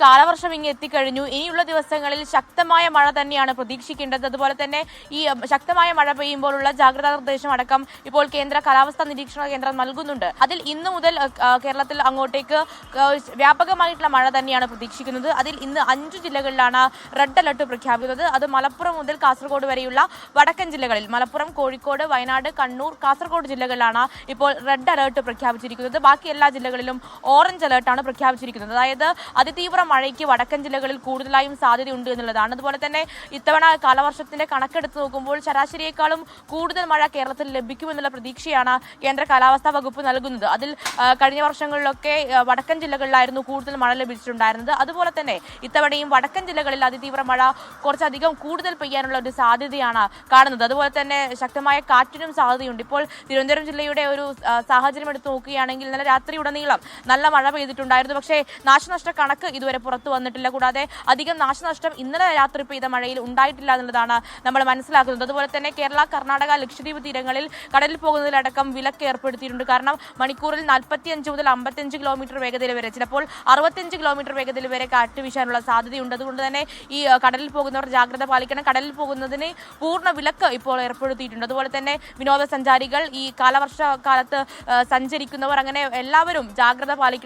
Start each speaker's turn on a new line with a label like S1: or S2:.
S1: കാലവർഷം ഇങ്ങ് എത്തിക്കഴിഞ്ഞു. ഇനിയുള്ള ദിവസങ്ങളിൽ ശക്തമായ മഴ തന്നെയാണ് പ്രതീക്ഷിക്കേണ്ടത്. അതുപോലെ തന്നെ ഈ ശക്തമായ മഴ പെയ്യുമ്പോഴുള്ള ജാഗ്രതാ നിർദ്ദേശം അടക്കം ഇപ്പോൾ കേന്ദ്ര കാലാവസ്ഥാ നിരീക്ഷണ കേന്ദ്രം നൽകുന്നുണ്ട്. അതിൽ ഇന്നു മുതൽ കേരളത്തിൽ അങ്ങോട്ടേക്ക് വ്യാപകമായിട്ടുള്ള മഴ തന്നെയാണ് പ്രതീക്ഷിക്കുന്നത്. അതിൽ ഇന്ന് 5 ജില്ലകളിലാണ് റെഡ് അലർട്ട് പ്രഖ്യാപിക്കുന്നത്. അത് മലപ്പുറം മുതൽ കാസർഗോഡ് വരെയുള്ള വടക്കൻ ജില്ലകളിൽ മലപ്പുറം, കോഴിക്കോട്, വയനാട്, കണ്ണൂർ, കാസർഗോഡ് ജില്ലകളിലാണ് ഇപ്പോൾ റെഡ് അലർട്ട് പ്രഖ്യാപിച്ചിരിക്കുന്നത്. ബാക്കി എല്ലാ ജില്ലകളിലും ഓറഞ്ച് അലർട്ടാണ് പ്രഖ്യാപിച്ചിരിക്കുന്നത്. അതായത് അതിതീവ്ര മഴയ്ക്ക് വടക്കൻ ജില്ലകളിൽ കൂടുതലായും സാധ്യതയുണ്ട് എന്നുള്ളതാണ്. അതുപോലെ തന്നെ ഇത്തവണ കാലവർഷത്തിന്റെ കണക്കെടുത്ത് നോക്കുമ്പോൾ ശരാശരിയേക്കാളും കൂടുതൽ മഴ കേരളത്തിൽ ലഭിക്കുമെന്നുള്ള പ്രതീക്ഷയാണ് കേന്ദ്ര കാലാവസ്ഥാ വകുപ്പ് നൽകുന്നത്. അതിൽ കഴിഞ്ഞ വർഷങ്ങളിലൊക്കെ വടക്കൻ ജില്ലകളിലായിരുന്നു കൂടുതൽ മഴ ലഭിച്ചിട്ടുണ്ടായിരുന്നത്. അതുപോലെ തന്നെ ഇത്തവണയും വടക്കൻ ജില്ലകളിൽ അതിതീവ്ര മഴ കുറച്ചധികം കൂടുതൽ പെയ്യാനുള്ള ഒരു സാധ്യതയാണ് കാണുന്നത്. അതുപോലെ തന്നെ ശക്തമായ കാറ്റിനും സാധ്യതയുണ്ട്. ഇപ്പോൾ തിരുവനന്തപുരം ജില്ലയുടെ ഒരു സാഹചര്യം എടുത്ത് നോക്കുകയാണെങ്കിൽ ഇന്നലെ രാത്രിയുടനീളം നല്ല മഴ പെയ്തിട്ടുണ്ടായിരുന്നു. പക്ഷേ നാശനഷ്ട കണക്ക് ഇതുവരെ പുറത്തു വന്നിട്ടില്ല. കൂടാതെ അധികം നാശനഷ്ടം ഇന്നലെ രാത്രി പെയ്ത മഴയിൽ ഉണ്ടായിട്ടില്ല എന്നുള്ളതാണ് നമ്മൾ മനസ്സിലാക്കുന്നത്. അതുപോലെ തന്നെ കേരള, കർണാടക, ലക്ഷദ്വീപ് തീരങ്ങളിൽ കടലിൽ പോകുന്നതിലടക്കം വിലക്ക് ഏർപ്പെടുത്തിയിട്ടുണ്ട്. കാരണം മണിക്കൂറിൽ 45 മുതൽ 55 കിലോമീറ്റർ വേഗതയിൽ വരെ, ചിലപ്പോൾ 65 കിലോമീറ്റർ വേഗതയിൽ വരെ കാറ്റ് വീശാനുള്ള സാധ്യതയുണ്ട്. അതുകൊണ്ട് തന്നെ ഈ കടലിൽ പോകുന്നവർ ജാഗ്രത പാലിക്കണം. കടലിൽ പോകുന്നതിന് പൂർണ്ണ വിലക്ക് ഇപ്പോൾ ഏർപ്പെടുത്തിയിട്ടുണ്ട്. അതുപോലെ തന്നെ വിനോദസഞ്ചാരികൾ, ഈ കാലവർഷ കാലത്ത് സഞ്ചരിക്കുന്നവർ, അങ്ങനെ എല്ലാവരും ജാഗ്രത പാലിക്കണം.